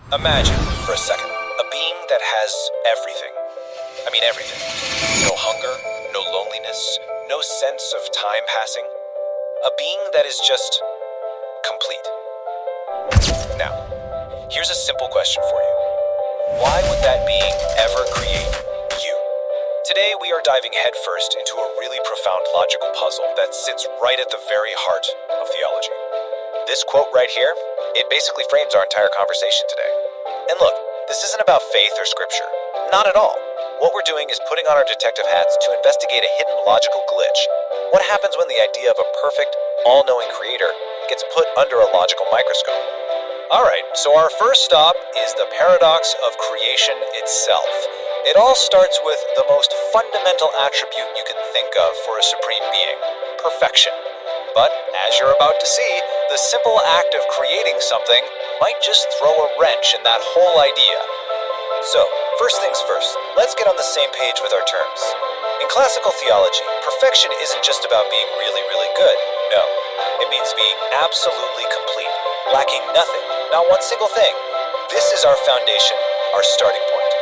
Imagine, for a second, a being that has everything. I mean everything. No hunger, no loneliness, no sense of time passing. A being that is just complete. Now, here's a simple question for you. Why would that being ever create you? Today we are diving headfirst into a really profound logical puzzle that sits right at the very heart of theology. This quote right here, it basically frames our entire conversation today. And look, this isn't about faith or scripture. Not at all. What we're doing is putting on our detective hats to investigate a hidden logical glitch. What happens when the idea of a perfect, all-knowing creator gets put under a logical microscope? Alright, so our first stop is the paradox of creation itself. It all starts with the most fundamental attribute you can think of for a supreme being: perfection. But, as you're about to see, the simple act of creating something might just throw a wrench in that whole idea. So, first things first, let's get on the same page with our terms. In classical theology, perfection isn't just about being really, really good. No, it means being absolutely complete, lacking nothing, not one single thing. This is our foundation, our starting point.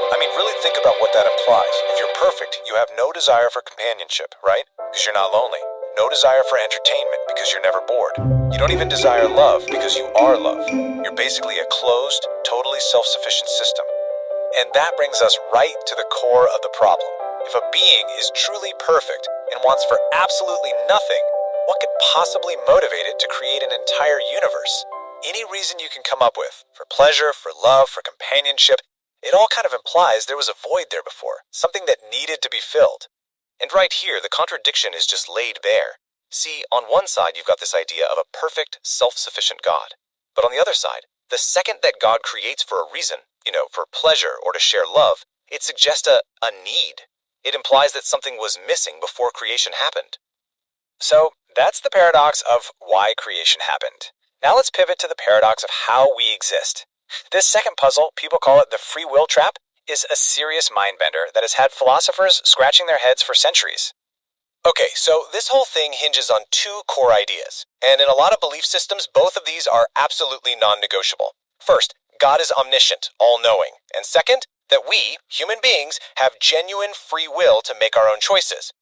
I mean, really think about what that implies. If you're perfect, you have no desire for companionship, right? Because you're not lonely. No desire for entertainment because you're never bored. You don't even desire love because you are love. You're basically a closed, totally self-sufficient system. And that brings us right to the core of the problem. If a being is truly perfect and wants for absolutely nothing, what could possibly motivate it to create an entire universe? Any reason you can come up with, for pleasure, for love, for companionship, it all kind of implies there was a void there before, something that needed to be filled. And right here, the contradiction is just laid bare. See, on one side, you've got this idea of a perfect, self-sufficient God. But on the other side, the second that God creates for a reason, for pleasure or to share love, it suggests a need. It implies that something was missing before creation happened. So, that's the paradox of why creation happened. Now let's pivot to the paradox of how we exist. This second puzzle, people call it the free will trap, is a serious mind-bender that has had philosophers scratching their heads for centuries. Okay, so this whole thing hinges on two core ideas, and in a lot of belief systems, both of these are absolutely non-negotiable. First, God is omniscient, all-knowing, and second, that we, human beings, have genuine free will to make our own choices.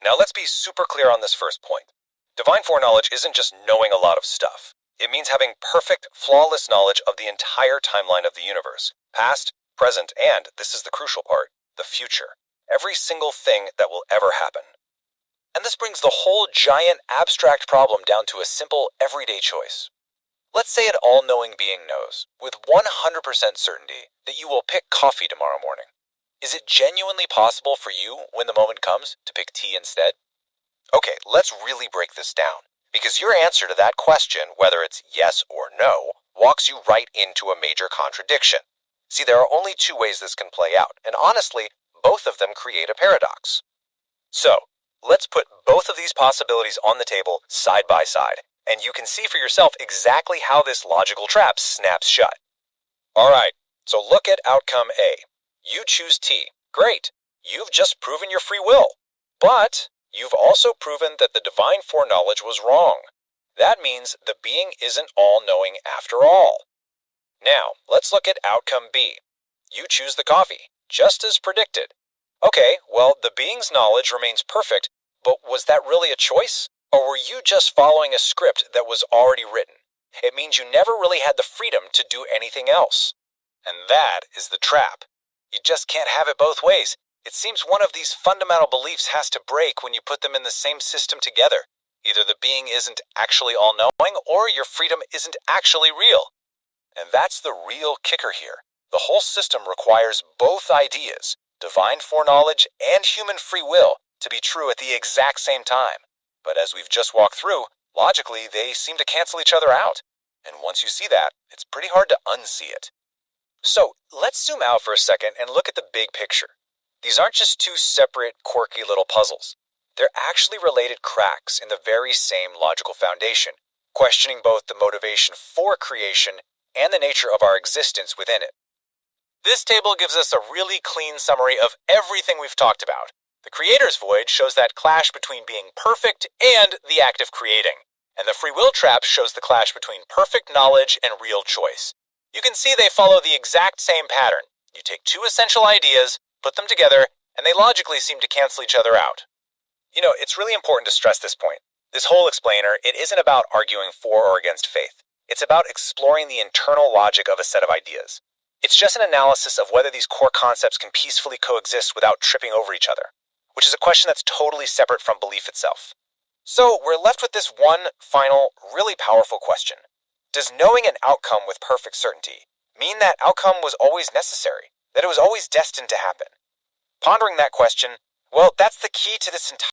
Now let's be super clear on this first point. Divine foreknowledge isn't just knowing a lot of stuff. It means having perfect, flawless knowledge of the entire timeline of the universe, past, present, and, this is the crucial part, the future. Every single thing that will ever happen. And this brings the whole giant abstract problem down to a simple, everyday choice. Let's say an all-knowing being knows, with 100% certainty, that you will pick coffee tomorrow morning. Is it genuinely possible for you, when the moment comes, to pick tea instead? Okay, let's really break this down, because your answer to that question, whether it's yes or no, walks you right into a major contradiction. See, there are only two ways this can play out, and honestly, both of them create a paradox. So, let's put both of these possibilities on the table side by side, and you can see for yourself exactly how this logical trap snaps shut. Alright, so look at outcome A. You choose T. Great! You've just proven your free will. But you've also proven that the divine foreknowledge was wrong. That means the being isn't all-knowing after all. Now, let's look at outcome B. You choose the coffee, just as predicted. Okay, well, the being's knowledge remains perfect, but was that really a choice? Or were you just following a script that was already written? It means you never really had the freedom to do anything else. And that is the trap. You just can't have it both ways. It seems one of these fundamental beliefs has to break when you put them in the same system together. Either the being isn't actually all-knowing, or your freedom isn't actually real. And that's the real kicker here. The whole system requires both ideas, divine foreknowledge and human free will, to be true at the exact same time. But as we've just walked through, logically they seem to cancel each other out. And once you see that, it's pretty hard to unsee it. So, let's zoom out for a second and look at the big picture. These aren't just two separate, quirky little puzzles. They're actually related cracks in the very same logical foundation, questioning both the motivation for creation and the nature of our existence within it. This table gives us a really clean summary of everything we've talked about. The creator's void shows that clash between being perfect and the act of creating. And the free will trap shows the clash between perfect knowledge and real choice. You can see they follow the exact same pattern. You take two essential ideas, put them together, and they logically seem to cancel each other out. It's really important to stress this point. This whole explainer, it isn't about arguing for or against faith. It's about exploring the internal logic of a set of ideas. It's just an analysis of whether these core concepts can peacefully coexist without tripping over each other, which is a question that's totally separate from belief itself. So we're left with this one final, really powerful question. Does knowing an outcome with perfect certainty mean that outcome was always necessary, that it was always destined to happen? Pondering that question, well, that's the key to this entire